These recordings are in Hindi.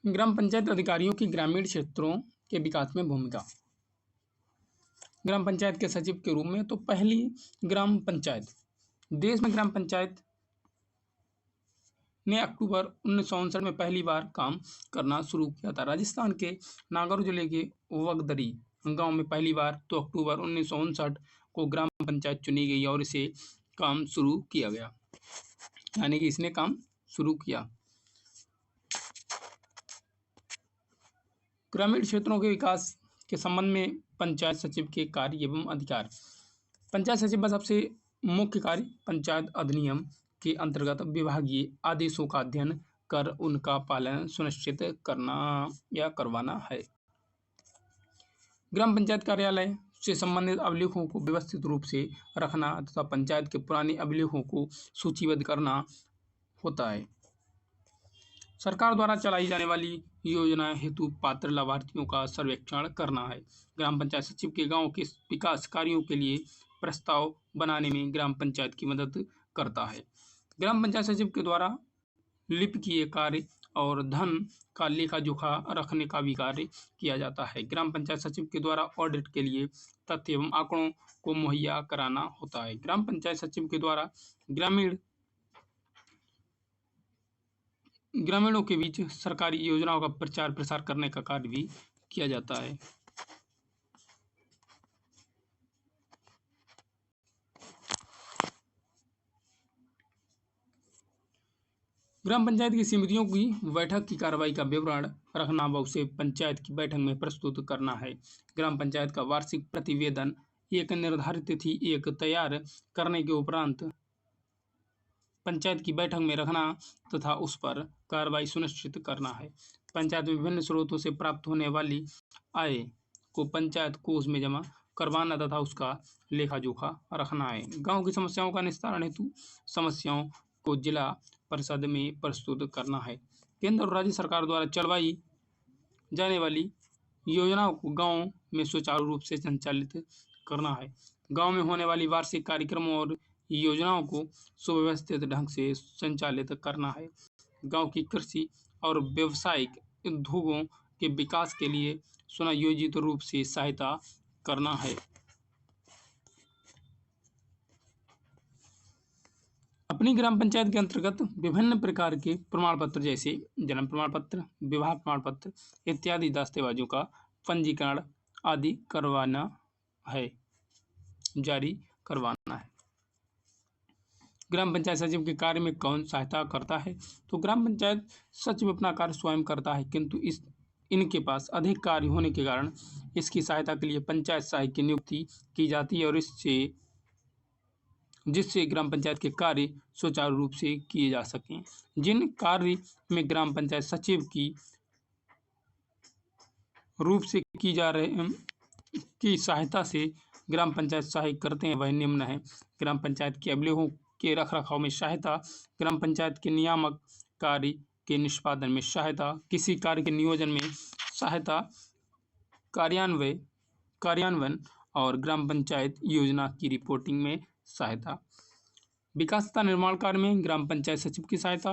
ग्राम पंचायत अधिकारियों की ग्रामीण क्षेत्रों के विकास में भूमिका। ग्राम पंचायत के सचिव के रूप में तो पहली ग्राम पंचायत, देश में ग्राम पंचायत ने अक्टूबर 1959 में पहली बार काम करना शुरू किया था। राजस्थान के नागौर जिले के वगदरी गांव में पहली बार तो अक्टूबर 1959 को ग्राम पंचायत चुनी गई और इसे काम शुरू किया गया, यानी कि इसने काम शुरू किया। ग्रामीण क्षेत्रों के विकास के संबंध में पंचायत सचिव के कार्य एवं अधिकार। पंचायत सचिव का सबसे मुख्य कार्य पंचायत अधिनियम के अंतर्गत विभागीय आदेशों का अध्ययन कर उनका पालन सुनिश्चित करना या करवाना है। ग्राम पंचायत कार्यालय से संबंधित अभिलेखों को व्यवस्थित रूप से रखना तथा पंचायत के पुराने अभिलेखों को सूचीबद्ध करना होता है। सरकार द्वारा चलाई जाने वाली योजना हेतु पात्र लाभार्थियों का सर्वेक्षण करना है। ग्राम पंचायत सचिव के गांव के विकास कार्यों के लिए प्रस्ताव बनाने में ग्राम पंचायत की मदद करता है। ग्राम पंचायत सचिव के द्वारा लिपिकीय कार्य और धन का लेखा जोखा रखने का भी कार्य किया जाता है। ग्राम पंचायत सचिव के द्वारा ऑडिट के लिए तथ्य एवं आंकड़ों को मुहैया कराना होता है। ग्राम पंचायत सचिव के द्वारा ग्रामीणों के बीच सरकारी योजनाओं का प्रचार प्रसार करने का कार्य भी किया जाता है। ग्राम पंचायत की समितियों की बैठक की कार्रवाई का विवरण रखना व उसे पंचायत की बैठक में प्रस्तुत करना है। ग्राम पंचायत का वार्षिक प्रतिवेदन एक निर्धारित तिथि एक तैयार करने के उपरांत पंचायत की बैठक में रखना तथा उस पर कार्रवाई सुनिश्चित करना है। पंचायत में विभिन्न स्रोतों से प्राप्त होने वाली आय को पंचायत कोष में जमा करवाना तथा उसका लेखा जोखा रखना है। गांव की समस्याओं का निस्तारण हेतु समस्याओं को जिला परिषद में प्रस्तुत करना है। केंद्र और राज्य सरकार द्वारा चलवाई जाने वाली योजनाओं को गांव में सुचारू रूप से संचालित करना है। गांव में होने वाली वार्षिक कार्यक्रमों और योजनाओं को सुव्यवस्थित ढंग से संचालित करना है। गांव की कृषि और व्यावसायिक उद्योगों के विकास के लिए सुनियोजित रूप से सहायता करना है। अपनी ग्राम पंचायत के अंतर्गत विभिन्न प्रकार के प्रमाण पत्र जैसे जन्म प्रमाण पत्र, विवाह प्रमाण पत्र इत्यादि दस्तावेजों का पंजीकरण आदि जारी करवाना है। ग्राम पंचायत सचिव के कार्य में कौन सहायता करता है? तो ग्राम पंचायत सचिव अपना कार्य स्वयं करता है, किंतु इनके पास अधिक कार्य होने के कारण इसकी सहायता के लिए पंचायत सहायक की नियुक्ति की जाती है और जिससे ग्राम पंचायत के कार्य सुचारू रूप से किए जा सकें। जिन कार्य में ग्राम पंचायत सचिव की रूप से की सहायता से ग्राम पंचायत सहायक करते हैं वह निम्न है। ग्राम पंचायत के अभिलेखों के रखरखाव में सहायता, ग्राम पंचायत के नियामक कार्य के निष्पादन में सहायता, किसी कार्य के नियोजन में सहायता, कार्यान्वयन और ग्राम पंचायत योजना की रिपोर्टिंग में सहायता। विकास तथा निर्माण कार्य में ग्राम पंचायत सचिव की सहायता,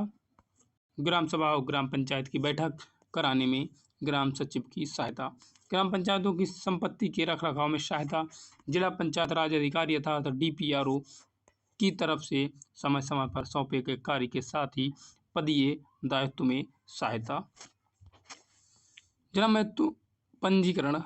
ग्राम सभा और ग्राम पंचायत की बैठक कराने में ग्राम सचिव की सहायता, ग्राम पंचायतों की संपत्ति के रखरखाव में सहायता, जिला पंचायत राज अधिकारी अर्थात DPRO की तरफ से समय समय पर सौंपे गए कार्य के साथ ही पदीय दायित्व में सहायता। जन्म मृत्यु पंजीकरण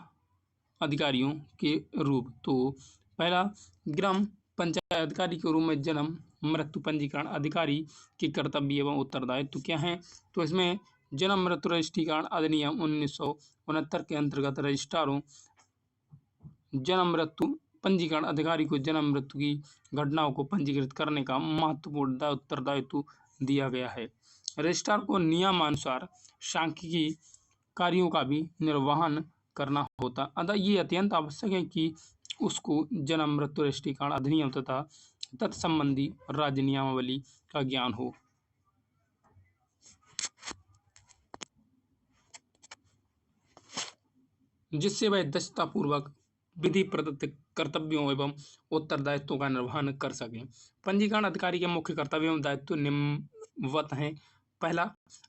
अधिकारियों के रूप, तो पहला ग्राम पंचायत अधिकारी के रूप में जन्म मृत्यु पंजीकरण अधिकारी के कर्तव्य एवं उत्तरदायित्व क्या हैं? तो इसमें जन्म मृत्यु रजिस्ट्रीकरण अधिनियम 1969 के अंतर्गत रजिस्ट्रारों जन्म मृत्यु पंजीकरण अधिकारी को जन्म मृत्यु की घटनाओं को पंजीकृत करने का महत्वपूर्ण उत्तरदायित्व दिया गया है। रजिस्ट्रार को नियमानुसार सांख्यिकी कार्यों का भी निर्वहन करना होता, अतः ये अत्यंत आवश्यक है कि उसको जन्म मृत्यु रजिस्ट्रीकरण अधिनियम तथा तत्संबंधी राज्य नियमावली का ज्ञान हो। जिससे वह दक्षतापूर्वक विधि प्रदत्त कर्तव्यों एवं उत्तरदायित्वों का निर्वहन कर सकें। पंजीकरण अधिकारी के मुख्य कर्तव्य एवं दायित्व निम्नवत हैं। पहला,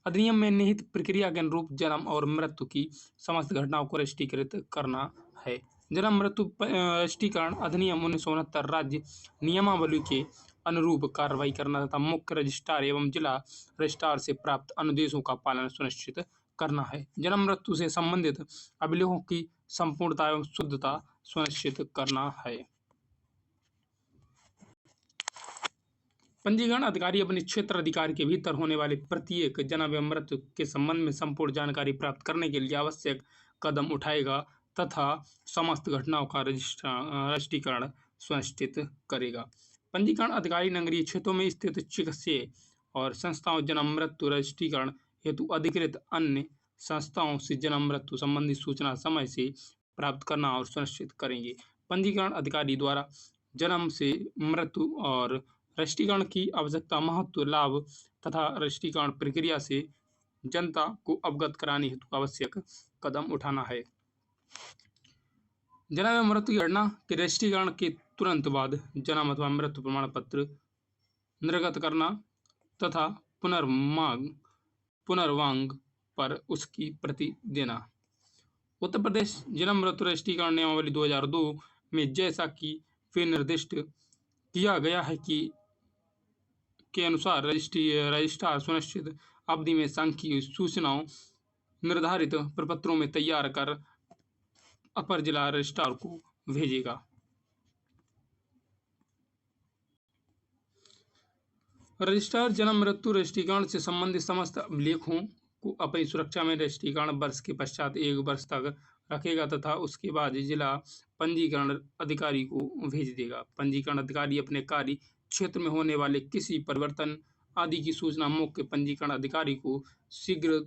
अधिनियम में निहित प्रक्रिया के अनुरूप जन्म और मृत्यु की समस्त घटनाओं को रजिस्ट्रीकृत करना है। जन्म मृत्यु रजिस्ट्रीकरण अधिनियम 1969 राज्य नियमावली के अनुरूप कार्रवाई करना तथा मुख्य रजिस्ट्रार एवं जिला रजिस्ट्रार से प्राप्त अनुदेशों का पालन सुनिश्चित करना है। जन्म मृत्यु से संबंधित अभिलेखों की संपूर्णता एवं शुद्धता सुनिश्चित करना है। पंजीकरण अधिकारी अपने क्षेत्र अधिकार के भीतर होने वाले प्रत्येक जन्म एवं मृत्यु के संबंध में संपूर्ण जानकारी प्राप्त करने के लिए आवश्यक कदम उठाएगा तथा समस्त घटनाओं का रजिस्ट्रीकरण सुनिश्चित करेगा। पंजीकरण अधिकारी नगरीय क्षेत्रों में स्थित चिकित्सीय और संस्थाओं जन्म मृत्यु रजिस्ट्रीकरण हेतु अधिकृत अन्य संस्थाओं से जन्म मृत्यु संबंधी सूचना समय से प्राप्त करना और सुनिश्चित करेंगे। पंजीकरण अधिकारी द्वारा जन्म से मृत्यु और रजिस्ट्रीकरण की आवश्यकता, महत्व, लाभ तथा रजिस्ट्रीकरण प्रक्रिया से जनता को अवगत कराने हेतु आवश्यक कदम उठाना है। जन्म एवं मृत्यु की घटना के रजिस्ट्रीकरण के तुरंत बाद जन्म अथवा मृत्यु प्रमाण पत्र निर्गत करना तथा पुनर्वांग पर उसकी प्रति देना। उत्तर प्रदेश जन्म मृत्यु रजिस्ट्रीकरण नियमावली 2002 में जैसा कि निर्दिष्ट किया गया है के अनुसार रजिस्ट्रार सुनिश्चित अवधि में सांख्यिकीय सूचनाओं निर्धारित प्रपत्रों में तैयार कर अपर जिला रजिस्ट्रार को भेजेगा। रजिस्ट्रार जन्म मृत्यु रजिस्ट्रीकरण से संबंधित समस्त अभिलेखों को अपनी सुरक्षा में रजिस्ट्रीकरण वर्ष के पश्चात 1 वर्ष तक रखेगा तथा उसके बाद जिला पंजीकरण अधिकारी को भेज देगा। पंजीकरण अधिकारी अपने कार्य क्षेत्र में होने वाले किसी परिवर्तन आदि की सूचना मुख्य पंजीकरण अधिकारी को शीघ्र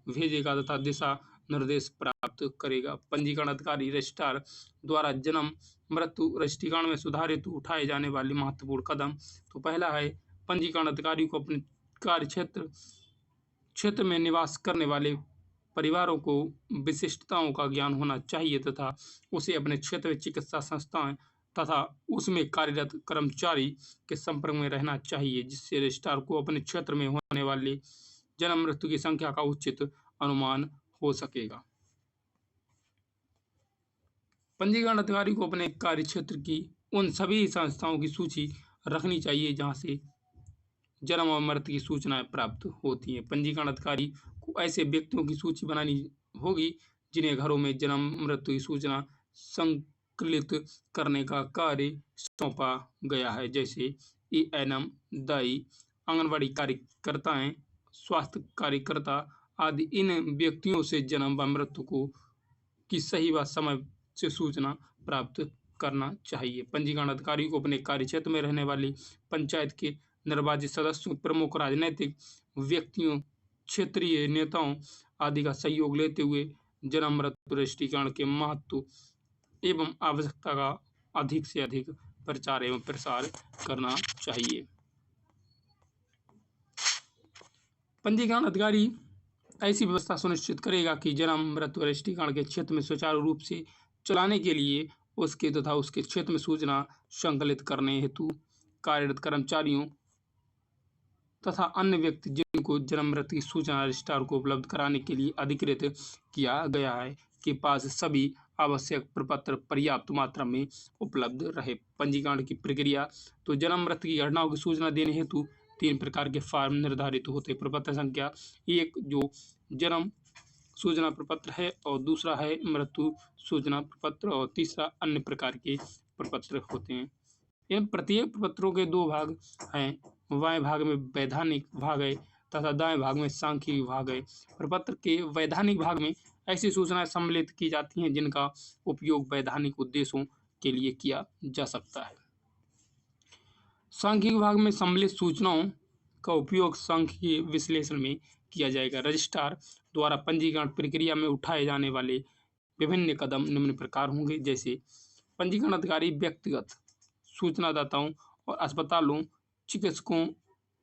भेजेगा तथा दिशा निर्देश प्राप्त करेगा। पंजीकरण अधिकारी रजिस्ट्रार द्वारा जन्म मृत्यु रजिस्ट्रीकरण में सुधार हेतु उठाए जाने वाले महत्वपूर्ण कदम। तो पहला है, पंजीकरण अधिकारी को अपने कार्य क्षेत्र में निवास करने वाले परिवारों को विशिष्टताओं का ज्ञान होना चाहिए तथा उसे अपने क्षेत्र में चिकित्सा संस्थाएं तथा उसमें कार्यरत कर्मचारी के संपर्क में रहना चाहिए, जिससे रजिस्ट्रार को अपने क्षेत्र में होने वाले जन्म मृत्यु की संख्या का उचित अनुमान हो सकेगा। पंजीकरण अधिकारी को अपने कार्य क्षेत्र की उन सभी संस्थाओं की सूची रखनी चाहिए जहां से जन्म और मृत्यु की सूचनाएं प्राप्त होती हैं। पंजीकरण अधिकारी को ऐसे व्यक्तियों की सूची बनानी होगी जिन्हें घरों में जन्म मृत्यु की सूचना संकलित करने का कार्य सौंपा गया है, जैसे एएनएम, दाई, आंगनबाड़ी कार्यकर्ताएं, स्वास्थ्य कार्यकर्ता आदि। इन व्यक्तियों से जन्म व मृत्यु की सही व समय से सूचना प्राप्त करना चाहिए। पंजीकरण अधिकारी को अपने कार्य क्षेत्र में रहने वाली पंचायत के निर्वाचित सदस्यों, प्रमुख राजनीतिक व्यक्तियों, क्षेत्रीय नेताओं आदि का सहयोग लेते हुए जन्म मृत्यु रजिस्ट्रीकरण के महत्व एवं आवश्यकता का अधिक से अधिक प्रचार एवं प्रसार करना चाहिए। पंजीकरण अधिकारी ऐसी व्यवस्था सुनिश्चित करेगा कि जन्म मृत्यु रजिस्ट्रीकरण के क्षेत्र में सुचारू रूप से चलाने के लिए उसके तथा उसके क्षेत्र में सूचना संकलित करने हेतु कार्यरत कर्मचारियों तथा अन्य व्यक्ति जिनको जन्म मृत्यु की सूचना रजिस्ट्रार को उपलब्ध कराने के लिए अधिकृत किया गया है के पास सभी आवश्यक प्रपत्र पर्याप्त मात्रा में उपलब्ध रहे। पंजीकरण की प्रक्रिया। तो जन्म मृत्यु की घटनाओं की सूचना देने हेतु 3 प्रकार के फॉर्म निर्धारित होते। प्रपत्र संख्या 1 जो जन्म सूचना प्रपत्र है, और दूसरा है मृत्यु सूचना प्रपत्र, और तीसरा अन्य प्रकार के प्रपत्र होते हैं। इन प्रत्येक प्रपत्रों के 2 भाग हैं। बाएं भाग में वैधानिक भाग है तथा दाएं भाग में सांख्यिकीय भाग है। प्रपत्र के वैधानिक भाग में ऐसी सूचनाएं सम्मिलित की जाती हैं जिनका उपयोग वैधानिक उद्देश्यों के लिए किया जा सकता है। सांख्यिकीय भाग में सम्मिलित सूचनाओं का उपयोग सांख्यिकीय विश्लेषण में किया जाएगा। रजिस्ट्रार द्वारा पंजीकरण प्रक्रिया में उठाए जाने वाले विभिन्न कदम निम्न प्रकार होंगे, जैसे पंजीकरण अधिकारी व्यक्तिगत सूचनादाताओं और अस्पतालों, चिकित्सकों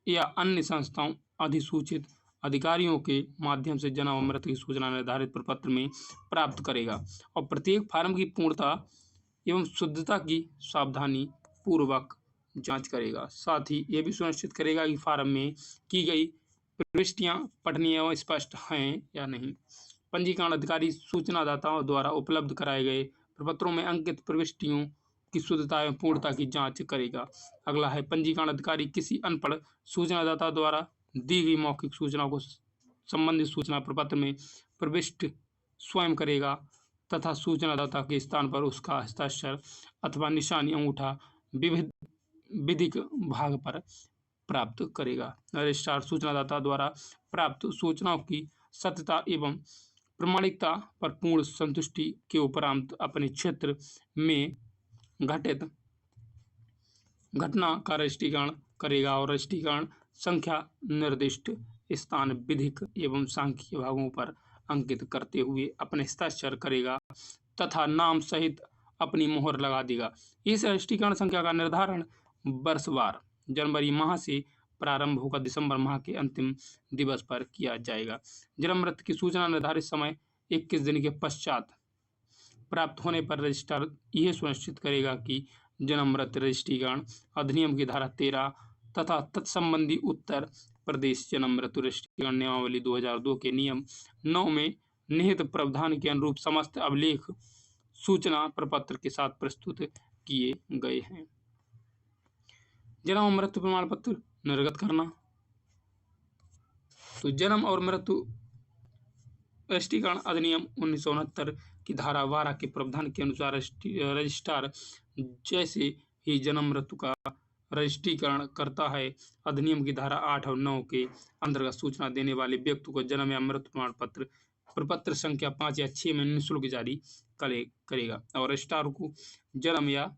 या अन्य संस्थाओं अधिसूचित अधिकारियों के माध्यम से जन्म और मृत्यु की सूचना निर्धारित प्रपत्र में प्राप्त करेगा और प्रत्येक फॉर्म की पूर्णता एवं शुद्धता की सावधानी पूर्वक जांच करेगा। साथ ही ये भी सुनिश्चित करेगा कि फार्म में की गई प्रविष्टियां पठनीय एवं स्पष्ट हैं या नहीं। पंजीकरण अधिकारी सूचनादाताओं द्वारा उपलब्ध कराए गए प्रपत्रों में अंकित प्रविष्टियों की शुद्धता एवं पूर्णता की जांच करेगा। अगला है पंजीकरण अधिकारी किसी अनपढ़ सूचनादाता द्वारा दी गई मौखिक सूचना को संबंधित सूचना प्रपत्र में प्रविष्ट स्वयं करेगा तथा सूचनादाता के स्थान पर उसका हस्ताक्षर अथवा निशानी अंगूठा विविध विधिक भाग पर प्राप्त करेगा। रजिस्ट्रार सूचनादाता द्वारा प्राप्त सूचनाओं की सत्यता एवं प्रामाणिकता पर पूर्ण संतुष्टि के उपरांत अपने क्षेत्र में घटित घटना का रजिस्ट्रीकरण करेगा और रजिस्ट्रीकरण संख्या निर्दिष्ट स्थान विधिक एवं सांख्यिकीय भागों पर अंकित करते हुए अपने हस्ताक्षर करेगा तथा नाम सहित अपनी मोहर लगा देगा। इस रजिस्ट्रीकरण संख्या का निर्धारण वर्षवार जनवरी माह से प्रारंभ होकर दिसंबर माह के अंतिम दिवस पर किया जाएगा। जन्म मृत्यु की सूचना निर्धारित समय 21 दिन के पश्चात प्राप्त होने पर रजिस्ट्रार यह सुनिश्चित करेगा कि जन्म मृत्यु रजिस्ट्रीकरण अधिनियम की धारा 13 तथा तत्संबंधी उत्तर प्रदेश जन्म मृत्यु रजिस्ट्रीकरण नियमावली 2002 के नियम 9 में निहित प्रावधान के अनुरूप समस्त अभिलेख सूचना प्रपत्र के साथ प्रस्तुत किए गए हैं। जन्म और मृत्यु प्रमाण पत्र निर्गत करना। तो जन्म और मृत्यु रजिस्ट्रीकरण अधिनियम 1969 की धारा 12 के प्रावधान के अनुसार रजिस्ट्रार जैसे ही जन्म मृत्यु का रजिस्ट्रीकरण करता है, अधिनियम की धारा 8 और 9 के अंतर्गत सूचना देने वाले व्यक्ति को जन्म या मृत्यु प्रमाण पत्र प्रपत्र संख्या 5 या 6 में निःशुल्क जारी करेगा और रजिस्ट्रार को जन्म या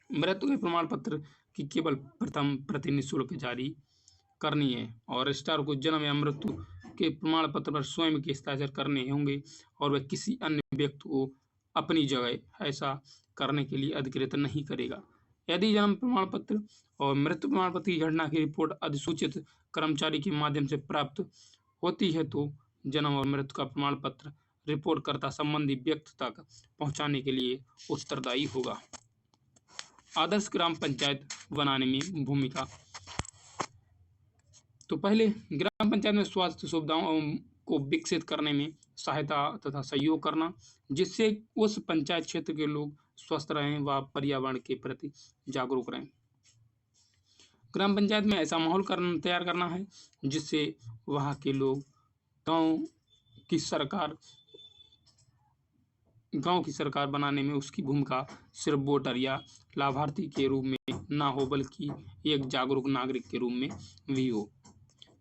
मृत्यु के प्रमाण पत्र की केवल प्रथम प्रति निःशुल्क जारी करनी है और रजिस्ट्रार को जन्म या मृत्यु के प्रमाण पत्र पर स्वयं के हस्ताक्षर करने होंगे और वह किसी अन्य व्यक्ति को अपनी जगह ऐसा करने के लिए अधिकृत नहीं करेगा। यदि जन्म प्रमाण पत्र और मृत्यु प्रमाण पत्र की घटना की रिपोर्ट अधिसूचित कर्मचारी के माध्यम से प्राप्त होती है तो जन्म और मृत्यु का प्रमाण पत्र रिपोर्टकर्ता संबंधी व्यक्ति तक पहुंचाने के लिए उत्तरदायी होगा। आदर्श ग्राम पंचायत बनाने में भूमिका। तो पहले ग्राम पंचायत में स्वास्थ्य सुविधाओं को विकसित करने में सहायता तथा सहयोग करना, जिससे उस पंचायत क्षेत्र के लोग स्वस्थ रहें व पर्यावरण के प्रति जागरूक रहें। ग्राम पंचायत में ऐसा माहौल तैयार करना है जिससे वहाँ के लोग गांव की सरकार बनाने में उसकी भूमिका सिर्फ वोटर या लाभार्थी के रूप में ना हो बल्कि एक जागरूक नागरिक के रूप में भी हो।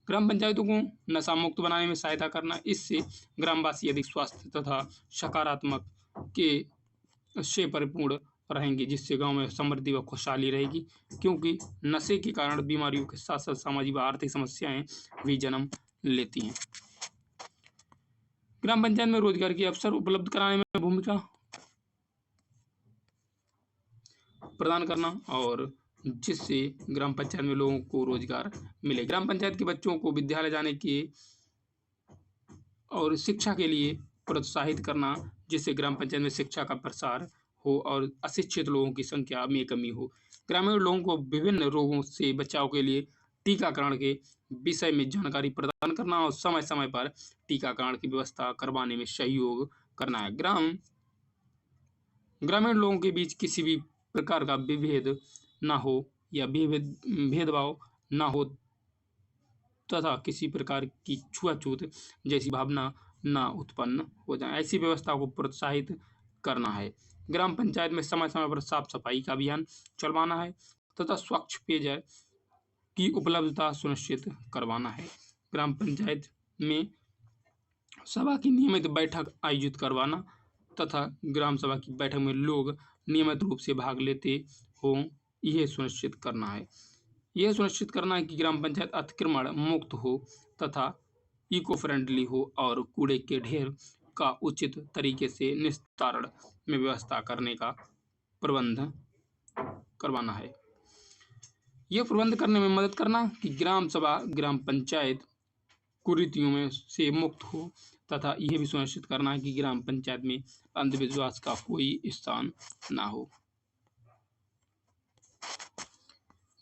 ग्राम पंचायतों को नशा मुक्त बनाने में सहायता करना, इससे ग्रामवासी अधिक स्वास्थ्य तथा सकारात्मक के से परिपूर्ण रहेंगे, जिससे गांव में समृद्धि व खुशहाली रहेगी, क्योंकि नशे के कारण बीमारियों के साथ साथ सामाजिक व आर्थिक समस्याएं भी जन्म लेती हैं। ग्राम पंचायत में रोजगार के अवसर उपलब्ध कराने में भूमिका प्रदान करना और जिससे ग्राम पंचायत में लोगों को रोजगार मिले। ग्राम पंचायत के बच्चों को विद्यालय जाने के और शिक्षा के लिए प्रोत्साहित करना, जिससे ग्राम पंचायत में शिक्षा का प्रसार हो और अशिक्षित लोगों की संख्या में कमी हो। ग्रामीण लोगों को विभिन्न रोगों से बचाव के लिए टीकाकरण के विषय में जानकारी प्रदान करना और समय समय पर टीकाकरण की व्यवस्था करवाने में सहयोग करना है। ग्रामीण लोगों के बीच किसी भी प्रकार का विभेद ना हो या भेदभाव ना हो तथा किसी प्रकार की छुआछूत जैसी भावना ना उत्पन्न हो जाए, ऐसी व्यवस्था को प्रोत्साहित करना है। ग्राम पंचायत में समय समय पर साफ सफाई का अभियान चलवाना है तथा स्वच्छ पेयजल की उपलब्धता सुनिश्चित करवाना है। ग्राम पंचायत में सभा की नियमित बैठक आयोजित करवाना तथा ग्राम सभा की बैठक में लोग नियमित रूप से भाग लेते हों, यह सुनिश्चित करना है। यह सुनिश्चित करना है कि ग्राम पंचायत अतिक्रमण मुक्त हो तथा इको फ्रेंडली हो और कूड़े के ढेर का उचित तरीके से निस्तारण में व्यवस्था करने का प्रबंध करवाना है। यह प्रबंध करने में मदद करना कि ग्राम सभा ग्राम पंचायत कुरीतियों में से मुक्त हो तथा यह भी सुनिश्चित करना है कि ग्राम पंचायत में अंधविश्वास का कोई स्थान ना हो।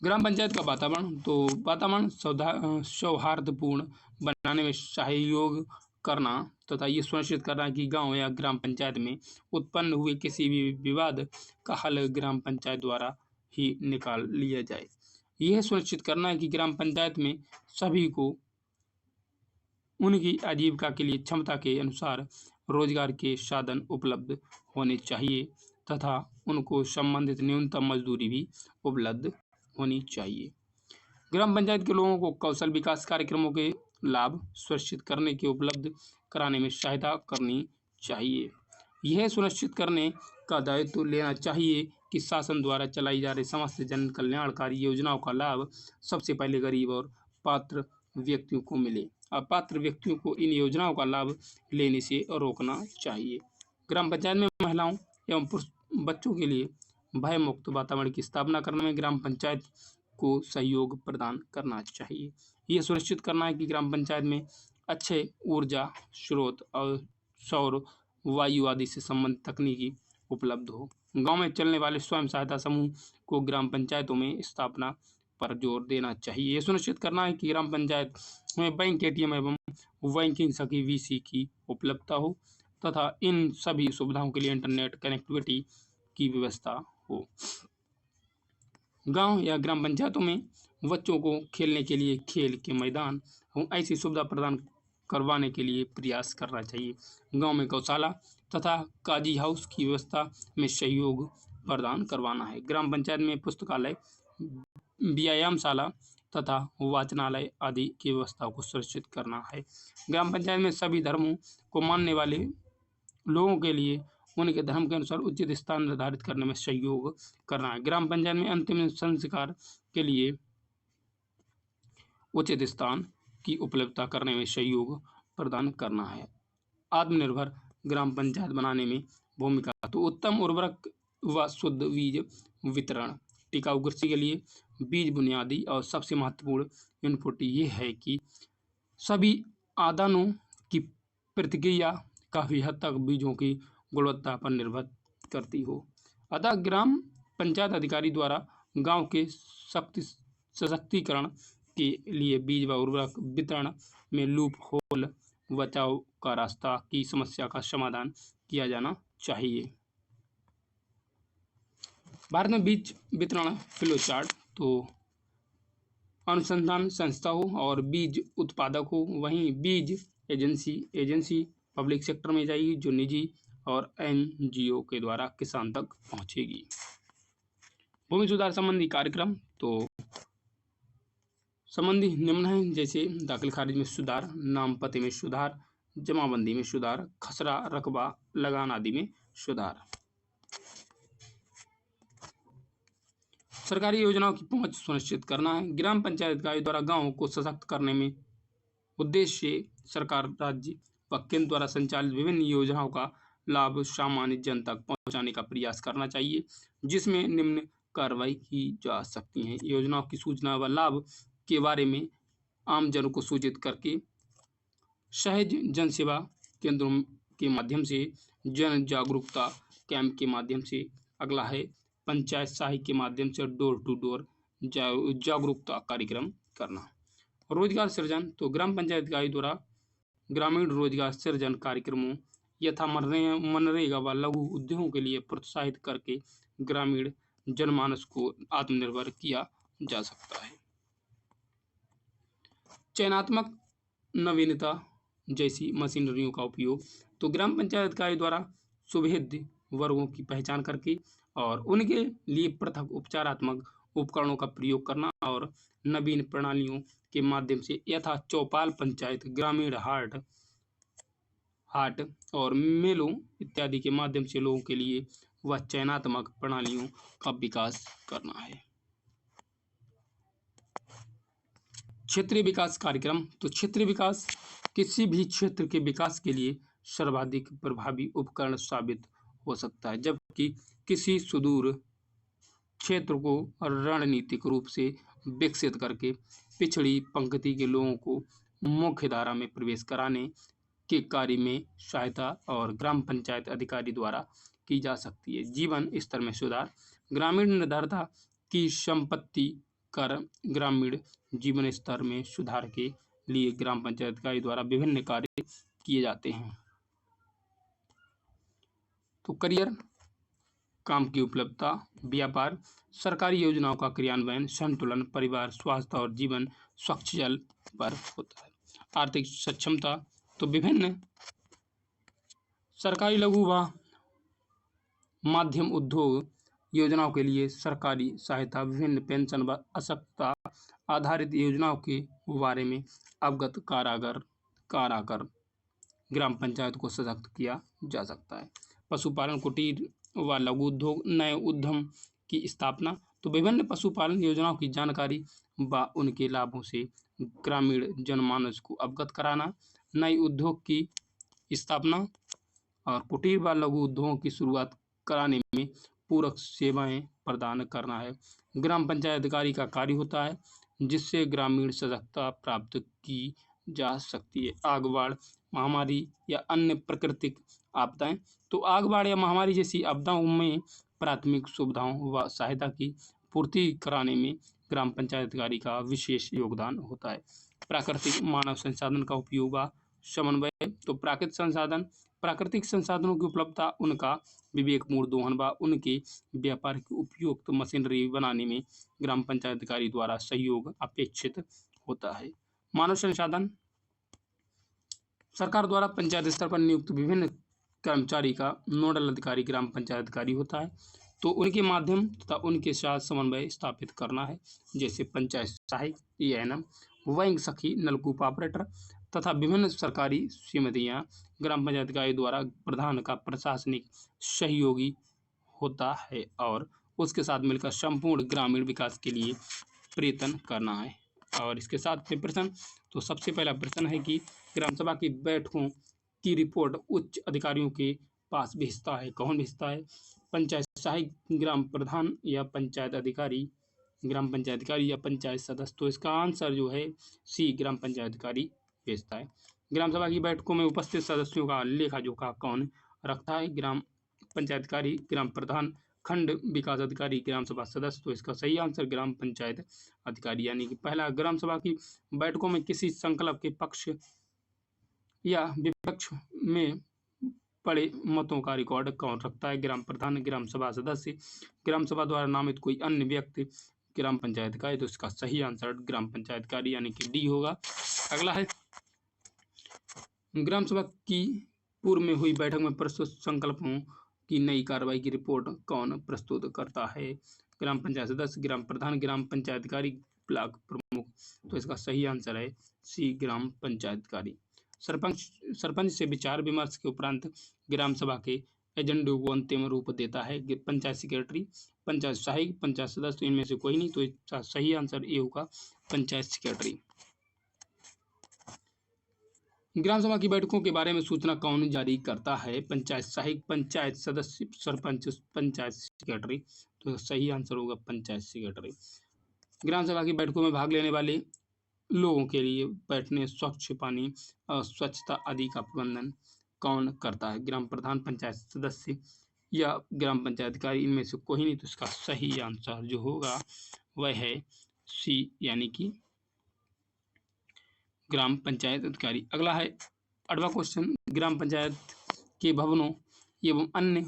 ग्राम पंचायत का वातावरण, तो वातावरण सौहार्दपूर्ण बनाने में सहयोग करना तथा ये सुनिश्चित करना कि गांव या ग्राम पंचायत में उत्पन्न हुए किसी भी विवाद का हल ग्राम पंचायत द्वारा ही निकाल लिया जाए। यह सुनिश्चित करना है कि ग्राम पंचायत में सभी को उनकी आजीविका के लिए क्षमता के अनुसार रोजगार के साधन उपलब्ध होने चाहिए तथा उनको संबंधित न्यूनतम मजदूरी भी उपलब्ध होनी चाहिए। ग्राम पंचायत के लोगों को कौशल विकास कार्यक्रमों के लाभ सुनिश्चित करने के उपलब्ध कराने में सहायता करनी चाहिए। यह सुनिश्चित करने का दायित्व लेना चाहिए कि शासन द्वारा चलाई जा रही समस्त जन कल्याणकारी योजनाओं का लाभ सबसे पहले गरीब और पात्र व्यक्तियों को मिले। अपात्र व्यक्तियों को इन योजनाओं का लाभ लेने से रोकना चाहिए। ग्राम पंचायत में महिलाओं एवं बच्चों के लिए भय मुक्त वातावरण की स्थापना करने में ग्राम पंचायत को सहयोग प्रदान करना चाहिए। ये सुनिश्चित करना है कि ग्राम पंचायत में अच्छे ऊर्जा स्रोत और सौर वायु आदि से संबंधित तकनीकी उपलब्ध हो। गांव में चलने वाले स्वयं सहायता समूह को ग्राम पंचायतों में स्थापना पर जोर देना चाहिए। ये सुनिश्चित करना है कि ग्राम पंचायत में बैंक, एटीएम एवं बैंकिंग सखी वीसी की उपलब्धता हो तथा इन सभी सुविधाओं के लिए इंटरनेट कनेक्टिविटी की व्यवस्था हो। गांव या ग्राम पंचायतों में बच्चों को खेलने के लिए खेल के मैदान हो, ऐसी सुविधा प्रदान करवाने के लिए प्रयास करना चाहिए। गांव में गौशाला तथा काजी हाउस की व्यवस्था में सहयोग प्रदान करवाना है। ग्राम पंचायत में पुस्तकालय, व्यायामशाला तथा वाचनालय आदि की व्यवस्था को सुनिश्चित करना है। ग्राम पंचायत में सभी धर्मों को मानने वाले लोगों के लिए उनके धर्म के अनुसार उचित स्थान निर्धारित करने में सहयोग करना है। ग्राम पंचायत में अंतिम संस्कार के लिए उचित स्थान की उपलब्धता करने में सहयोग प्रदान करना है। आत्मनिर्भर ग्राम पंचायत बनाने में भूमिका, तो उत्तम उर्वरक व शुद्ध बीज वितरण, टिकाऊ कृषि के लिए बीज बुनियादी और सबसे महत्वपूर्ण इनपुट ये है कि सभी आदानों की प्रतिक्रिया काफ़ी हद तक बीजों की गुणवत्ता पर निर्भर करती हो। अतः ग्राम पंचायत अधिकारी द्वारा गांव के सशक्तिकरण के लिए बीज व उर्वरक वितरण में लूप होल बचाव का रास्ता की समस्या का समाधान किया जाना चाहिए। भारत में बीज वितरण फ्लो चार्ट, तो अनुसंधान संस्था हो और बीज उत्पादक हो, वहीं बीज एजेंसी पब्लिक सेक्टर में जाएगी जो निजी और एनजीओ के द्वारा किसान तक पहुंचेगी। भूमि सुधार संबंधी कार्यक्रम, तो संबंधी निम्न है, जैसे दाखिल खारिज में सुधार, नाम पते में सुधार, जमाबंदी में सुधार, खसरा रकबा लगान आदि में सुधार। सरकारी योजनाओं की पहुंच सुनिश्चित करना है। ग्राम पंचायत अधिकारी द्वारा गांवों को सशक्त करने में उद्देश्य से सरकार, राज्य व केंद्र द्वारा संचालित विभिन्न योजनाओं का लाभ सामान्य जन तक पहुंचाने का प्रयास करना चाहिए, जिसमें निम्न कार्रवाई की जा सकती है। योजनाओं की सूचना व लाभ के बारे में आम जन को सूचित करके सहज जन सेवा केंद्रों के माध्यम से, जन जागरूकता कैंप के माध्यम से। अगला है पंचायत सहाय के माध्यम से डोर टू डोर जागरूकता कार्यक्रम करना। रोजगार सृजन, तो ग्राम पंचायत अधिकारी द्वारा ग्रामीण रोजगार सृजन कार्यक्रमों यथा मनरेगा व लघु उद्योगों के लिए प्रोत्साहित करके ग्रामीण जनमानस को आत्मनिर्भर किया जा सकता है। चयनात्मक नवीनता जैसी मशीनरियों का उपयोग, तो ग्राम पंचायत अधिकारी द्वारा सुभेद्य वर्गों की पहचान करके और उनके लिए पृथक उपचारात्मक उपकरणों का प्रयोग करना और नवीन प्रणालियों के माध्यम से यथा चौपाल पंचायत, ग्रामीण हाट और मेलों इत्यादि के माध्यम से लोगों के लिए वह चयनात्मक प्रणालियों का विकास करना है। क्षेत्रीय विकास कार्यक्रम, तो क्षेत्रीय विकास किसी भी क्षेत्र के विकास के लिए सर्वाधिक प्रभावी उपकरण साबित हो सकता है, जबकि किसी सुदूर क्षेत्र को रणनीतिक रूप से विकसित करके पिछड़ी पंक्ति के लोगों को मुख्य धारा में प्रवेश कराने के कार्य में सहायता और ग्राम पंचायत अधिकारी द्वारा की जा सकती है। जीवन स्तर में सुधार, ग्रामीण निर्धनता की संपत्ति कर ग्रामीण जीवन स्तर में सुधार के लिए ग्राम पंचायत अधिकारी द्वारा विभिन्न कार्य किए जाते हैं। तो करियर, काम की उपलब्धता, व्यापार, सरकारी योजनाओं का क्रियान्वयन, संतुलन, परिवार, स्वास्थ्य और जीवन स्वच्छ जल पर होता है। आर्थिक सक्षमता, तो विभिन्न सरकारी लघु व माध्यम उद्योग योजनाओं के लिए सरकारी सहायता, विभिन्न पेंशन व आवश्यकता आधारित योजनाओं के बारे में अवगत कराकर ग्राम पंचायत को सशक्त किया जा सकता है। पशुपालन, कुटीर व लघु उद्योग, नए उद्यम की स्थापना, तो विभिन्न पशुपालन योजनाओं की जानकारी व उनके लाभों से ग्रामीण जनमानस को अवगत कराना, नए उद्योग की स्थापना और कुटीर व लघु उद्योगों की शुरुआत कराने में पूरक सेवाएं प्रदान करना है। ग्राम पंचायत अधिकारी का कार्य होता है जिससे ग्रामीण सजगता प्राप्त की जा सकती है। आग, बाढ़, महामारी या अन्य प्राकृतिक आपदाएं, तो आग, बाढ़ या महामारी जैसी आपदाओं में प्राथमिक सुविधाओं व सहायता की पूर्ति कराने में ग्राम पंचायत अधिकारी का विशेष योगदान होता है। प्राकृतिक मानव संसाधन का उपयोग व समन्वय, तो प्राकृतिक संसाधनों की उपलब्धता, उनका विवेकपूर्ण दोहन व उनके व्यापार की उपयुक्त मशीनरी बनाने में ग्राम पंचायत अधिकारी द्वारा सहयोग अपेक्षित होता है। मानव संसाधन, सरकार द्वारा पंचायत स्तर पर नियुक्त विभिन्न कर्मचारी का नोडल अधिकारी ग्राम पंचायत अधिकारी होता है। तो उनके माध्यम तथा उनके साथ समन्वय स्थापित करना है, जैसे पंचायत सहायक, एएनएम, बैंक सखी, नलकूप ऑपरेटर तथा विभिन्न सरकारी समितियां ग्राम पंचायत अधिकारी द्वारा प्रधान का प्रशासनिक सहयोगी होता है और उसके साथ मिलकर संपूर्ण ग्रामीण विकास के लिए प्रयत्न करना है। और इसके साथ में प्रश्न, तो सबसे पहला प्रश्न है कि ग्राम सभा की बैठकों की रिपोर्ट उच्च अधिकारियों के पास भेजता है, कौन भेजता है? पंचायत सहायक, ग्राम प्रधान या पंचायत अधिकारी, ग्राम पंचायत अधिकारी या पंचायत सदस्य। तो इसका आंसर जो है सी, ग्राम पंचायत अधिकारी भेजता है। ग्राम सभा की बैठकों में उपस्थित सदस्यों का लेखा जोखा कौन रखता है? ग्राम पंचायत अधिकारी, ग्राम प्रधान, खंड विकास अधिकारी, ग्राम सभा सदस्य। तो इसका सही आंसर ग्राम पंचायत अधिकारी, यानी कि पहला। ग्राम सभा की बैठकों में किसी संकल्प के पक्ष या विपक्ष में पड़े मतों का रिकॉर्ड कौन रखता है? ग्राम प्रधान, ग्राम सभा सदस्य, ग्राम सभा द्वारा नामित कोई अन्य व्यक्ति, ग्राम पंचायत अधिकारी। तो इसका सही आंसर ग्राम पंचायत अधिकारी यानी कि डी होगा। अगला है, ग्राम सभा की पूर्व में हुई बैठक में प्रस्तुत संकल्पों की नई कार्रवाई की रिपोर्ट कौन प्रस्तुत करता है? ग्राम पंचायत सदस्य, ग्राम प्रधान, ग्राम पंचायत अधिकारी, ब्लॉक प्रमुख। तो इसका सही आंसर है सी, ग्राम पंचायत अधिकारी। सरपंच से विचार विमर्श के उपरांत ग्राम सभा के एजेंडे को अंतिम रूप देता है पंचायत सेक्रेटरी, पंचायत सहायक, पंचायत सदस्य। इनमें से कोई नहीं। तो इसका सही आंसर ए होगा, पंचायत सेक्रेटरी। ग्राम सभा की बैठकों के बारे में सूचना कौन जारी करता है? पंचायत सहायक, पंचायत सदस्य, सरपंच, पंचायत सेक्रेटरी। तो सही आंसर होगा पंचायत सेक्रेटरी। ग्राम सभा की बैठकों में भाग लेने वाले लोगों के लिए बैठने, स्वच्छ पानी और स्वच्छता आदि का प्रबंधन कौन करता है? ग्राम प्रधान, पंचायत सदस्य या ग्राम पंचायत अधिकारी। इनमें से कोई नहीं। तो इसका सही आंसर जो होगा वह है सी, यानी कि ग्राम पंचायत अधिकारी। अगला है 8वां क्वेश्चन, ग्राम पंचायत के भवनों एवं अन्य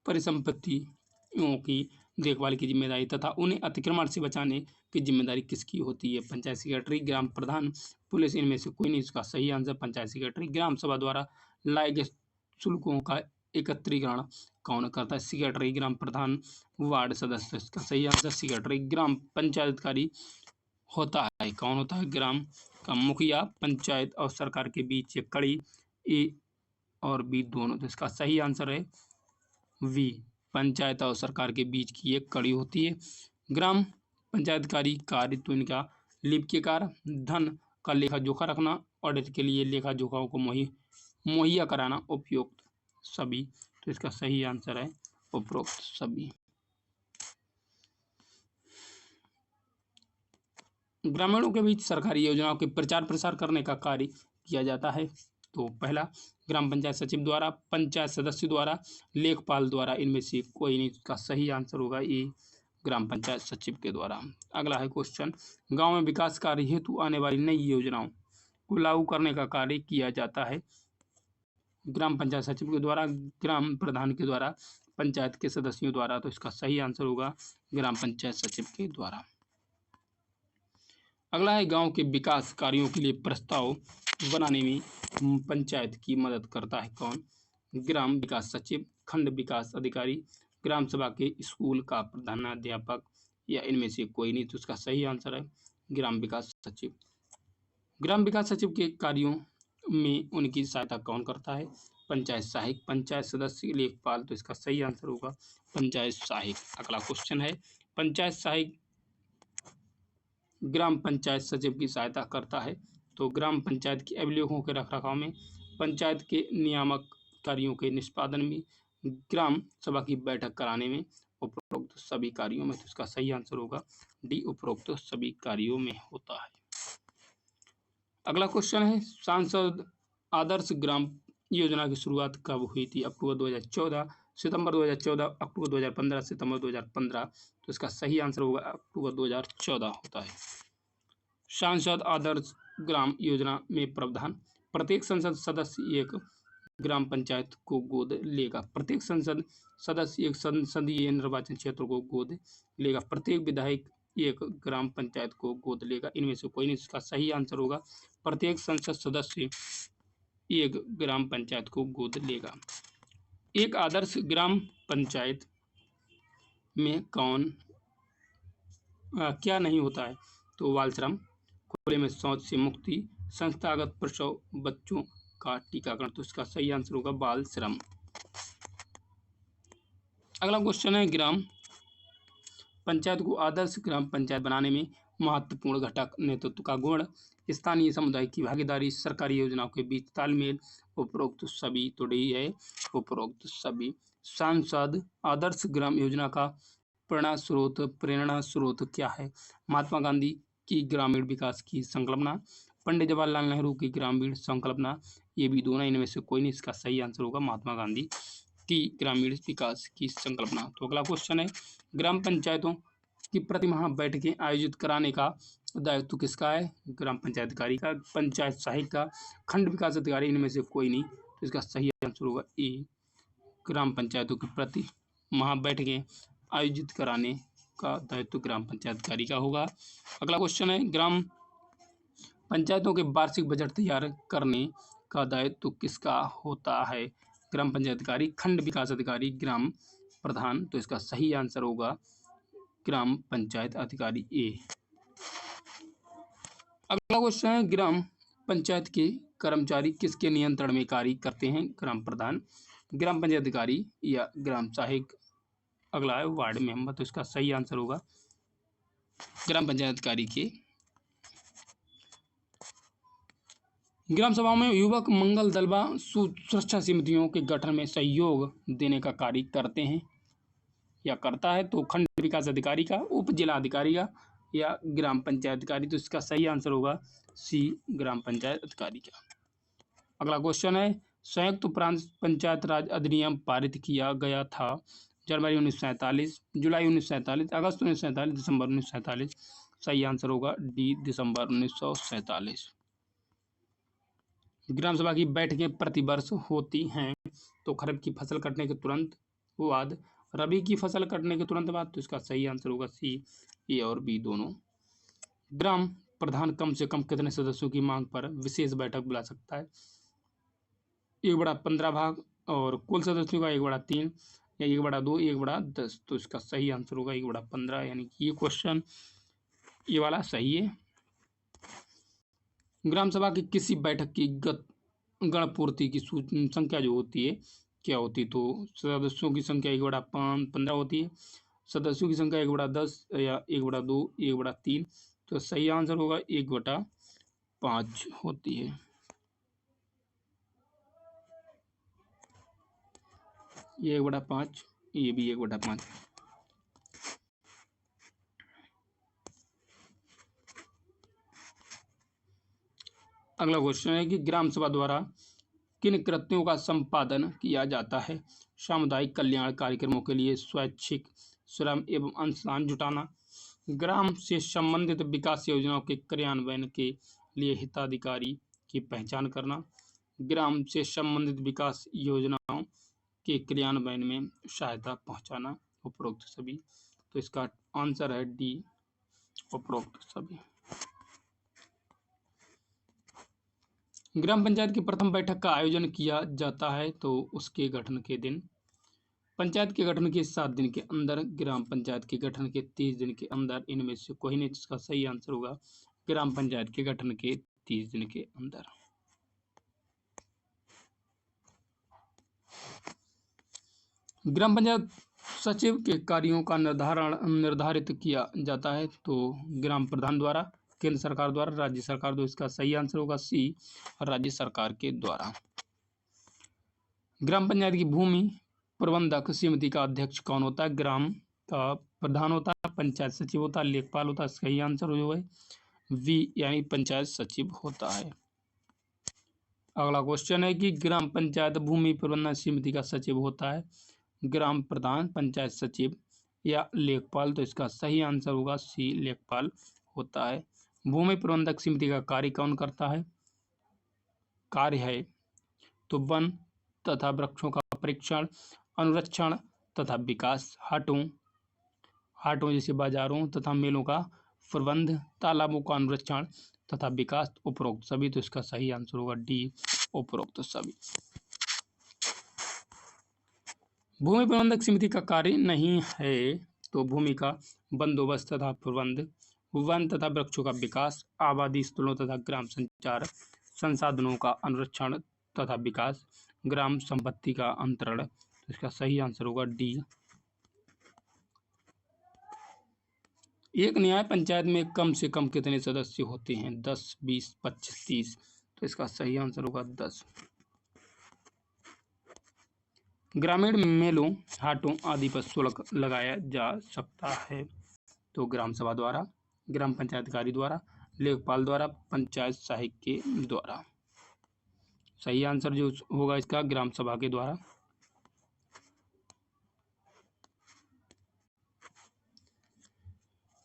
परिसंपत्तियों की देखभाल की जिम्मेदारी तथा उन्हें अतिक्रमण से बचाने की जिम्मेदारी किसकी होती है? पंचायत सेक्रेटरी, ग्राम प्रधान, पुलिस। इनमें से कोई नहीं। इसका सही आंसर पंचायत सेक्रेटरी। ग्राम सभा द्वारा लाए गए शुल्कों का एकत्रीकरण कौन करता है? सेक्रेटरी, ग्राम प्रधान, वार्ड सदस्य। इसका सही आंसर सेक्रेटरी। ग्राम पंचायत अधिकारी होता है, कौन होता है? ग्राम का मुखिया। पंचायत और सरकार के बीच एक कड़ी, ए और बी दोनों। तो इसका सही आंसर है वी, पंचायत और सरकार के बीच की एक कड़ी होती है। ग्राम पंचायत अधिकारी कार्य, तो इनका लिपिक कार्य, धन का लेखा जोखा रखना, ऑडिट के लिए लेखा जोखाओं को मुहैया कराना, उपयुक्त सभी। तो इसका सही आंसर है उपरोक्त सभी। ग्रामीणों के बीच सरकारी योजनाओं के प्रचार प्रसार करने का कार्य किया जाता है। तो पहला, ग्राम पंचायत सचिव द्वारा, पंचायत सदस्य द्वारा, लेखपाल द्वारा। इनमें से कोई नहीं। इसका सही आंसर होगा ए, ग्राम पंचायत सचिव के द्वारा। अगला है क्वेश्चन, गांव में विकास कार्य हेतु आने वाली नई योजनाओं को लागू करने का कार्य किया जाता है ग्राम पंचायत सचिव के द्वारा, ग्राम प्रधान के द्वारा, पंचायत के सदस्यों द्वारा। तो इसका सही आंसर होगा ग्राम पंचायत सचिव के द्वारा। अगला है, गांव के विकास कार्यों के लिए प्रस्ताव बनाने में पंचायत की मदद करता है कौन? ग्राम विकास सचिव, खंड विकास अधिकारी, ग्राम सभा के स्कूल का प्रधानाध्यापक, या इनमें से कोई नहीं। तो इसका सही आंसर है ग्राम विकास सचिव। ग्राम विकास सचिव के कार्यों में उनकी सहायता कौन करता है? पंचायत सहायक, पंचायत सदस्य, लेखपाल। तो इसका सही आंसर होगा पंचायत सहायक। अगला क्वेश्चन है, पंचायत सहायक ग्राम पंचायत सचिव की सहायता करता है। तो ग्राम पंचायत की अभिलेखों के रखरखाव में, पंचायत के नियामक कार्यों के निष्पादन में, ग्राम सभा की बैठक कराने में, उपरोक्त सभी कार्यों में। तो इसका सही आंसर होगा डी, उपरोक्त सभी कार्यों में होता है। अगला क्वेश्चन है, सांसद आदर्श ग्राम योजना की शुरुआत कब हुई थी? अक्टूबर 2014, सितंबर 2014, अक्टूबर 2015, सितंबर 2015। तो इसका सही आंसर होगा अक्टूबर 2014 होता है। सांसद आदर्श ग्राम योजना में प्रावधान, प्रत्येक संसद सदस्य एक ग्राम पंचायत को गोद लेगा। प्रत्येक संसद सदस्य एक संसदीय निर्वाचन क्षेत्र को गोद लेगा। प्रत्येक विधायक एक ग्राम पंचायत को गोद लेगा। इनमें से कोई नहीं। इसका सही आंसर होगा प्रत्येक संसद सदस्य एक ग्राम पंचायत को गोद लेगा। एक आदर्श ग्राम पंचायत में कौन क्या नहीं होता है? तो बाल श्रम, खुले में शौच से मुक्ति, संस्थागत प्रसव, बच्चों का टीकाकरण। तो इसका सही आंसर होगा बाल श्रम। अगला क्वेश्चन है, ग्राम पंचायत को आदर्श ग्राम पंचायत बनाने में महत्वपूर्ण घटक नेतृत्व का गुण, स्थानीय समुदाय की भागीदारी, सरकारी योजनाओं के बीच तालमेल, उपरोक्त सभी। तो डी है उपरोक्त सभी। सांसद आदर्श ग्राम योजना का प्रेरणा स्रोत क्या है? महात्मा गांधी की ग्रामीण विकास की संकल्पना, पंडित जवाहरलाल नेहरू की ग्रामीण संकल्पना, ये भी दोनों। इनमें से कोई नहीं। इसका सही आंसर होगा महात्मा गांधी की ग्रामीण विकास की संकल्पना। तो अगला क्वेश्चन है, ग्राम पंचायतों की प्रतिमाह बैठकें आयोजित कराने का दायित्व किसका है? ग्राम पंचायत अधिकारी का, पंचायत सहायक का, खंड विकास अधिकारी। इनमें से कोई नहीं। तो इसका सही आंसर होगा ए, ग्राम पंचायतों की प्रतिमाह बैठकें आयोजित कराने का दायित्व ग्राम पंचायत अधिकारी का होगा। अगला क्वेश्चन है, ग्राम पंचायतों के वार्षिक बजट तैयार करने का दायित्व किसका होता है? ग्राम पंचायत अधिकारी, खंड विकास अधिकारी, ग्राम प्रधान। तो इसका सही आंसर होगा ग्राम पंचायत अधिकारी ए। अगला क्वेश्चन है, ग्राम पंचायत के कर्मचारी किसके नियंत्रण में कार्य करते हैं? ग्राम प्रधान, ग्राम पंचायत अधिकारी, या ग्राम सहायक। अगला है वार्ड मेंबर। तो इसका सही आंसर होगा ग्राम पंचायत अधिकारी के। ग्राम सभाओं में युवक मंगल दल व सुरक्षा समितियों के गठन में सहयोग देने का कार्य करते हैं या करता है। तो खंड विकास अधिकारी का, उप जिला अधिकारी का, या ग्राम पंचायत अधिकारी। तो इसका सही आंसर होगा सी, ग्राम पंचायत अधिकारी का। अगला क्वेश्चन है, संयुक्त प्रांत पंचायत राज अधिनियम पारित किया गया था जनवरी 1947, जुलाई 1947, अगस्त 1947, दिसंबर 1947। सही आंसर होगा डी, दिसंबर 1947। ग्राम सभा की बैठकें प्रतिवर्ष होती हैं। तो खरीफ की फसल कटने के तुरंत बाद, रबी की फसल कटने के तुरंत बाद। तो इसका सही आंसर होगा सी, ए और बी दोनों। ग्राम प्रधान कम से कम कितने सदस्यों की मांग पर विशेष बैठक बुला सकता है? 1/15 भाग, और कुल सदस्यों का 1/3, या 1/2, 1/10। तो इसका सही आंसर होगा 1/15, यानी कि ये क्वेश्चन ये वाला सही है। ग्राम सभा की किसी बैठक की गणपूर्ति की संख्या जो होती है क्या होती है? तो सदस्यों की संख्या 1/15 होती है, सदस्यों की संख्या 1/10, या 1/2, 1/3। तो सही आंसर होगा 1/5 होती है। ये 1/5, ये भी 1/5। अगला क्वेश्चन है कि ग्राम सभा द्वारा किन कृत्यों का संपादन किया जाता है? सामुदायिक कल्याण कार्यक्रमों के लिए स्वैच्छिक श्रम एवं अंशदान जुटाना, ग्राम से संबंधित विकास योजनाओं के क्रियान्वयन के लिए हिताधिकारी की पहचान करना, ग्राम से संबंधित विकास योजनाओं के क्रियान्वयन में सहायता पहुंचाना, उपरोक्त सभी। तो इसका आंसर है डी, उपरोक्त सभी। ग्राम पंचायत की प्रथम बैठक का आयोजन किया जाता है तो उसके गठन के दिन, पंचायत के गठन के 7 दिन के अंदर, ग्राम पंचायत के गठन के 30 दिन के अंदर, इनमें से कोई नहीं। इसका सही आंसर होगा ग्राम पंचायत के गठन के 30 दिन के अंदर। ग्राम पंचायत सचिव के कार्यों का निर्धारित किया जाता है तो ग्राम प्रधान द्वारा, केंद्र सरकार द्वारा, राज्य सरकार द्वारा। इसका सही आंसर होगा सी, राज्य सरकार के द्वारा। ग्राम पंचायत की भूमि प्रबंधक समिति का अध्यक्ष कौन होता है? ग्राम का प्रधान होता है, पंचायत सचिव होता है, लेखपाल होता है। सही आंसर जो है वी, यानी पंचायत सचिव होता है। अगला क्वेश्चन है कि ग्राम पंचायत भूमि प्रबंधन समिति का सचिव होता है ग्राम प्रधान, पंचायत सचिव या लेखपाल। तो इसका सही आंसर होगा सी, लेखपाल होता है। भूमि प्रबंधक समिति का कार्य कौन करता है? कार्य है तो वन तथा वृक्षों का परीक्षण, अनुरक्षण तथा विकास, हाटों जैसे बाजारों तथा मेलों का प्रबंध, तालाबों का अनुरक्षण तथा विकास, उपरोक्त सभी। तो इसका सही आंसर होगा डी, उपरोक्त सभी। भूमि प्रबंधक समिति का कार्य नहीं है तो भूमि का बंदोबस्त तथा प्रबंध, वन तथा वृक्षों का विकास, आबादी स्थलों तथा ग्राम संचार संसाधनों का अनुरक्षण तथा विकास, ग्राम संपत्ति का अंतरण। इसका सही आंसर होगा डी। एक न्याय पंचायत में कम से कम कितने सदस्य होते हैं? 10, 20, 25, 30। तो इसका सही आंसर होगा 10। ग्रामीण मेलों, हाटों आदि पर शुल्क लगाया जा सकता है तो ग्राम सभा द्वारा, ग्राम पंचायतकारी द्वारा, लेखपाल द्वारा, पंचायत सहायक के द्वारा। सही आंसर जो होगा इसका ग्राम सभा के द्वारा।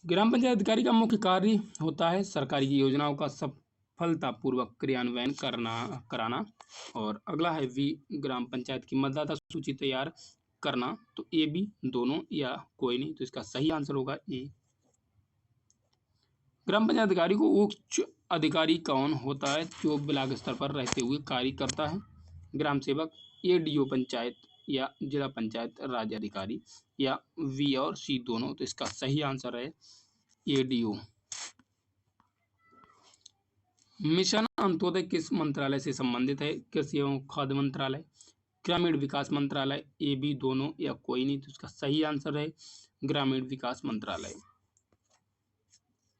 ग्राम पंचायत अधिकारी का मुख्य कार्य होता है सरकारी की योजनाओं का सफलतापूर्वक क्रियान्वयन कराना। और अगला है वी, ग्राम पंचायत की मतदाता सूची तैयार करना। तो ए बी दोनों या कोई नहीं। तो इसका सही आंसर होगा ए। ग्राम पंचायत अधिकारी को उच्च अधिकारी कौन होता है जो ब्लॉक स्तर पर रहते हुए कार्य करता है? ग्राम सेवक, एडीओ पंचायत या जिला पंचायत राज अधिकारी, या वी और सी दोनों। तो इसका सही आंसर है एडीओ। मिशन अंत्योदय किस मंत्रालय से संबंधित है? कृषि एवं खाद्य मंत्रालय, ग्रामीण विकास मंत्रालय, ए बी दोनों या कोई नहीं। तो इसका सही आंसर है ग्रामीण विकास मंत्रालय।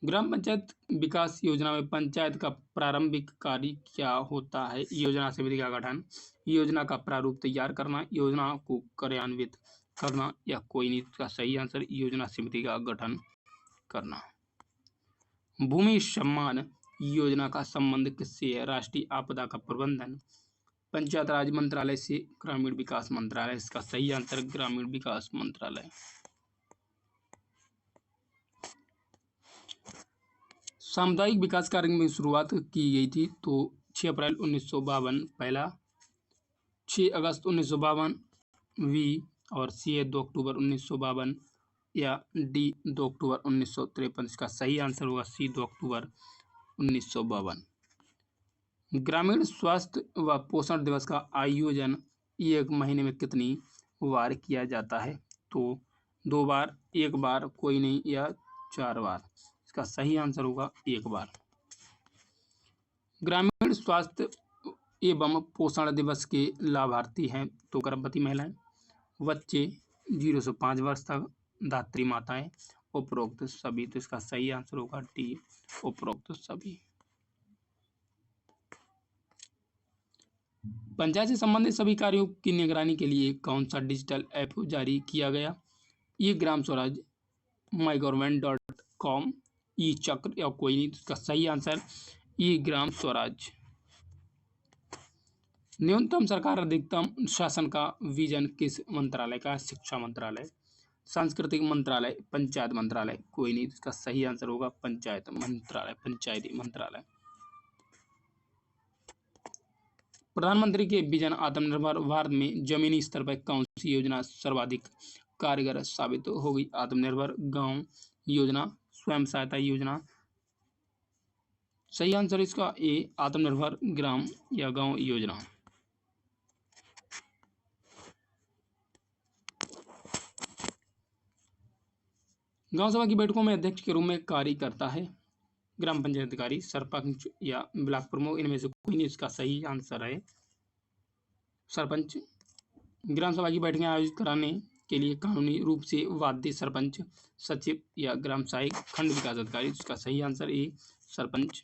ग्राम पंचायत विकास योजना में पंचायत का प्रारंभिक कार्य क्या होता है? योजना समिति का गठन, योजना का प्रारूप तैयार करना, योजना को कार्यान्वित करना, या कोई नहीं। इसका सही आंसर योजना समिति का गठन करना। भूमि सम्मान योजना का संबंध किससे है? राष्ट्रीय आपदा का प्रबंधन, पंचायत राज मंत्रालय से, ग्रामीण विकास मंत्रालय। इसका सही आंसर ग्रामीण विकास मंत्रालय। सामुदायिक विकास कार्य में शुरुआत की गई थी तो 6 अप्रैल 1952 पहला, 6 अगस्त 1952 वी, और सी है 2 अक्टूबर 1952, या डी 2 अक्टूबर 1953। इसका सही आंसर होगा सी, 2 अक्टूबर 1952। ग्रामीण स्वास्थ्य व पोषण दिवस का आयोजन एक महीने में कितनी बार किया जाता है? तो 2 बार, 1 बार, कोई नहीं, या 4 बार। इसका सही आंसर होगा 1 बार। ग्रामीण स्वास्थ्य एवं पोषण दिवस के लाभार्थी हैं तो गर्भवती महिलाएं, बच्चे 0 से 5 वर्ष तक, धात्री माताएं, उपरोक्त सभी। तो इसका सही आंसर होगा डी, उपरोक्त सभी। पंचायत से संबंधित सभी कार्यों की निगरानी के लिए कौन सा डिजिटल ऐप जारी किया गया? ई ग्राम स्वराज, mygovernment.com, ई चक्र, या कोई नहीं। इसका सही आंसर ई ग्राम स्वराज। न्यूनतम सरकार अधिकतम शासन का विजन किस मंत्रालय का? शिक्षा मंत्रालय। सांस्कृतिक मंत्रालय, पंचायत मंत्रालय, कोई नहीं, इसका सही आंसर होगा पंचायत मंत्रालय, पंचायती मंत्रालय। प्रधानमंत्री के विजन आत्मनिर्भर भारत में जमीनी स्तर पर कौन सी योजना सर्वाधिक कारगर साबित होगी? आत्मनिर्भर गांव योजना, स्वयं सहायता योजना। सही आंसर इसका ए, आत्मनिर्भर ग्राम या गांव योजना। गांव सभा की बैठकों में अध्यक्ष के रूप में कार्य करता है ग्राम पंचायत अधिकारी, सरपंच या ब्लॉक प्रमुख, इनमें से कोई नहीं, इसका सही आंसर है सरपंच। ग्राम सभा की बैठकें आयोजित कराने के लिए कानूनी रूप से बाध्य सरपंच, सचिव या ग्राम सहायक, खंड विकास अधिकारी, इसका सही आंसर ए, सरपंच।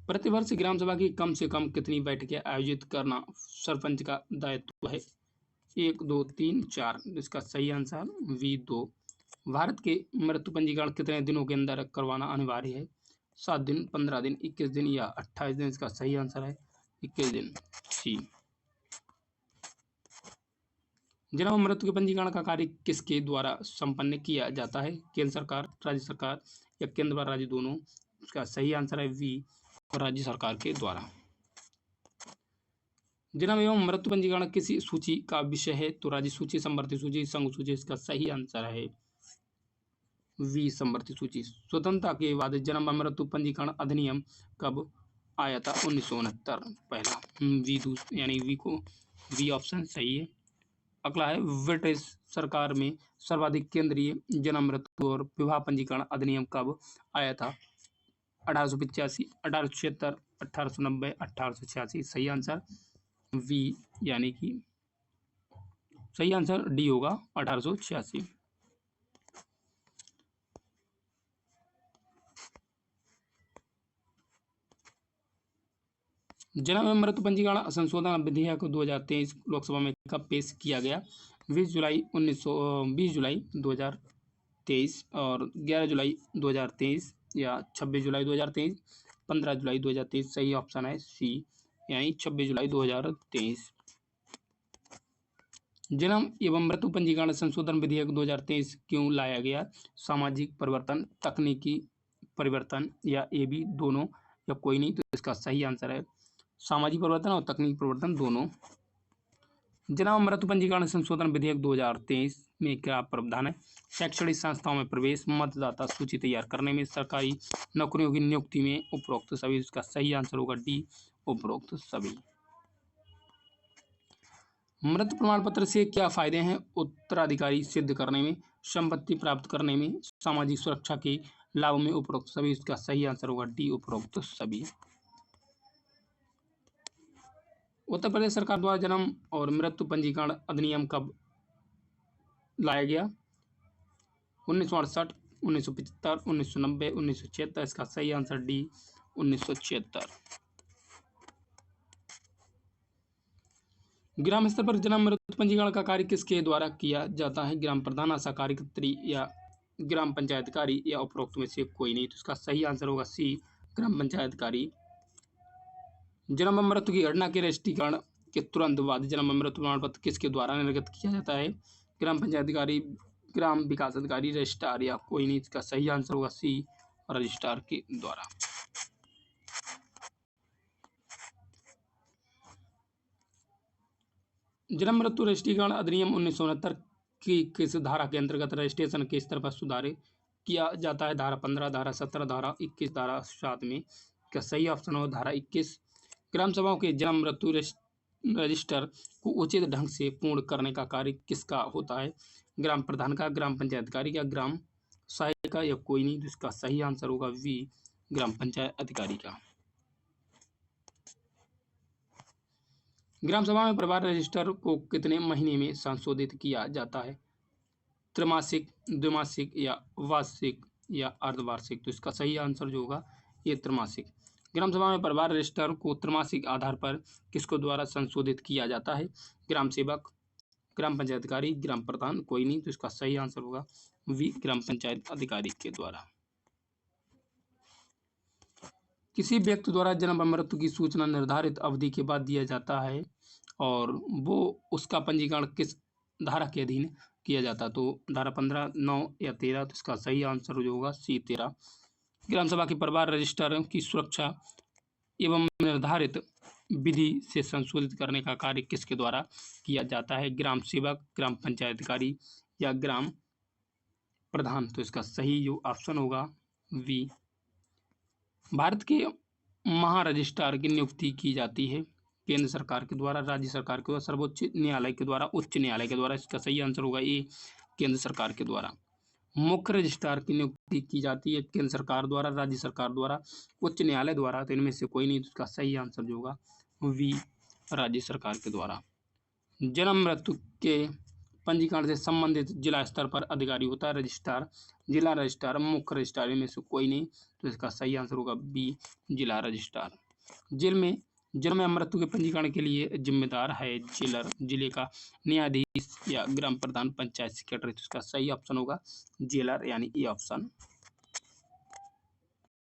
प्रतिवर्ष ग्राम सभा की कम से कम कितनी बैठकें आयोजित करना सरपंच का दायित्व है? 1, 2, 3, 4, इसका सही आंसर वी 2। भारत के मृत्यु पंजीकरण कितने दिनों के अंदर करवाना अनिवार्य है? 7 दिन, 15 दिन, 21 दिन या 28 दिन, इसका सही आंसर है 21 दिन, सी। जन्म और मृत्यु के पंजीकरण का कार्य किसके द्वारा संपन्न किया जाता है? केंद्र सरकार, राज्य सरकार या केंद्र व राज्य दोनों, इसका सही आंसर है वी, राज्य सरकार के द्वारा। जन्म एवं मृत्यु पंजीकरण किसी सूची का विषय है? तो राज्य सूची, समवर्ती सूची, संघ सूची, इसका सही आंसर है वी, समवर्ती सूची। स्वतंत्रता के बाद जन्म और मृत्यु पंजीकरण अधिनियम कब आया था? 1969, पहला वी, यानी वी को वी ऑप्शन सही है। अगला है ब्रिटिश सरकार में सर्वाधिक केंद्रीय जन्म मृत्यु और विवाह पंजीकरण अधिनियम कब आया था? 1885, 1876, 1890, 1886, सही आंसर वी, यानी कि सही आंसर डी होगा 1886। जन्म एवं मृत्यु पंजीकरण संशोधन विधेयक 2023 लोकसभा में कब पेश किया गया? 20 जुलाई 2023 और 11 जुलाई 2023 या 26 जुलाई 2023, 15 जुलाई 2023, सही ऑप्शन है सी, यानी 26 जुलाई 2023। जन्म एवं मृत्यु पंजीकरण संशोधन विधेयक 2023 क्यों लाया गया? सामाजिक परिवर्तन, तकनीकी परिवर्तन या ए बी दोनों या कोई नहीं, तो इसका सही आंसर है सामाजिक परिवर्तन और तकनीकी परिवर्तन दोनों। जन्म मृत्यु पंजीकरण संशोधन विधेयक 2023 में क्या प्रावधान है? शैक्षणिक संस्थाओं में प्रवेश, मतदाता सूची तैयार करने में, सरकारी नौकरियों की नियुक्ति में, उपरोक्त सभी, इसका सही आंसर होगा डी, उपरोक्त सभी। मृत्यु प्रमाण पत्र से क्या फायदे हैं? उत्तराधिकारी सिद्ध करने में, संपत्ति प्राप्त करने में, सामाजिक सुरक्षा के लाभ में, उपरोक्त सभी, इसका सही आंसर होगा डी, उपरोक्त सभी। उत्तर प्रदेश सरकार द्वारा जन्म और मृत्यु पंजीकरण अधिनियम कब लाया गया? 1968, 1975, 1990, 1976, इसका सही आंसर डी, 1976। ग्राम स्तर पर जन्म मृत्यु पंजीकरण का कार्य किसके द्वारा किया जाता है? ग्राम प्रधान, आशा कार्यकर्त्री या ग्राम पंचायतकारी या उपरोक्त में से कोई नहीं, तो इसका सही आंसर होगा सी, ग्राम पंचायतकारी। जन्म और मृत्यु की घटना के रजिस्ट्रीकरण के तुरंत बाद जन्म और मृत्यु प्रमाण पत्र किसके द्वारा निर्गत किया जाता है? ग्राम पंचायत अधिकारी, ग्राम विकास अधिकारी, रजिस्ट्रार या कोई नहीं, इसका सही आंसर होगा सी, रजिस्ट्रार के द्वारा। जन्म मृत्यु रजिस्ट्रीकरण अधिनियम 1969 की किस धारा के अंतर्गत रजिस्ट्रेशन के स्तर पर सुधार किया जाता है? धारा 15, धारा 17, धारा 21, धारा 7 में, क्या सही ऑप्शन हो धारा 21। ग्राम सभाओं के जन्म मृत्यु रजिस्टर को उचित ढंग से पूर्ण करने का कार्य किसका होता है? ग्राम प्रधान का, ग्राम पंचायत अधिकारी का, ग्राम सहायक का या कोई नहीं, जिसका सही आंसर होगा वी, ग्राम पंचायत अधिकारी का। ग्राम सभा में परिवार रजिस्टर को कितने महीने में संशोधित किया जाता है? त्रैमासिक, द्विमासिक या वार्षिक या अर्धवार्षिक, तो इसका सही आंसर जो होगा ये त्रैमासिक। ग्राम सभा में परिवार रजिस्टर को त्रैमासिक आधार पर किसको द्वारा संशोधित किया जाता है? ग्राम सेवक, ग्राम पंचायत अधिकारी, ग्राम प्रधान, कोई नहीं, तो इसका सही आंसर होगा वी, ग्राम पंचायत अधिकारी के द्वारा। किसी व्यक्ति द्वारा जन्म व मृत्यु की सूचना निर्धारित अवधि के बाद दिया जाता है और वो उसका पंजीकरण किस धारा के अधीन किया जाता है, तो धारा 15, 9 या 13। तो इसका सही आंसर जो होगा C 13। ग्राम सभा के परिवार रजिस्टर की सुरक्षा एवं निर्धारित विधि से संशोधित करने का कार्य किसके द्वारा किया जाता है, ग्राम सेवक, ग्राम पंचायत अधिकारी या ग्राम प्रधान। तो इसका सही जो ऑप्शन होगा V। भारत के महारजिस्ट्रार की नियुक्ति की जाती है केंद्र सरकार के द्वारा, राज्य सरकार के द्वारा, सर्वोच्च न्यायालय के द्वारा, उच्च न्यायालय के द्वारा। इसका सही आंसर होगा A, केंद्र सरकार के द्वारा। मुख्य रजिस्ट्रार की नियुक्ति की जाती है केंद्र सरकार द्वारा, राज्य सरकार द्वारा, उच्च न्यायालय द्वारा। तो इनमें से कोई नहीं। तो इसका सही आंसर जो होगा V, राज्य सरकार के द्वारा। जन्म मृत्यु के पंजीकरण से संबंधित जिला स्तर पर अधिकारी होता है रजिस्ट्रार, जिला रजिस्ट्रार, मुख्य रजिस्ट्रार, इनमें से कोई नहीं। तो इसका सही आंसर होगा B, जिला रजिस्ट्रार। जन्म या मृत्यु के पंजीकरण के लिए जिम्मेदार है जेलर, जिले का न्यायाधीश या ग्राम प्रधान, पंचायत सेक्रेटरी। तो इसका सही ऑप्शन होगा जेलर यानी A ऑप्शन।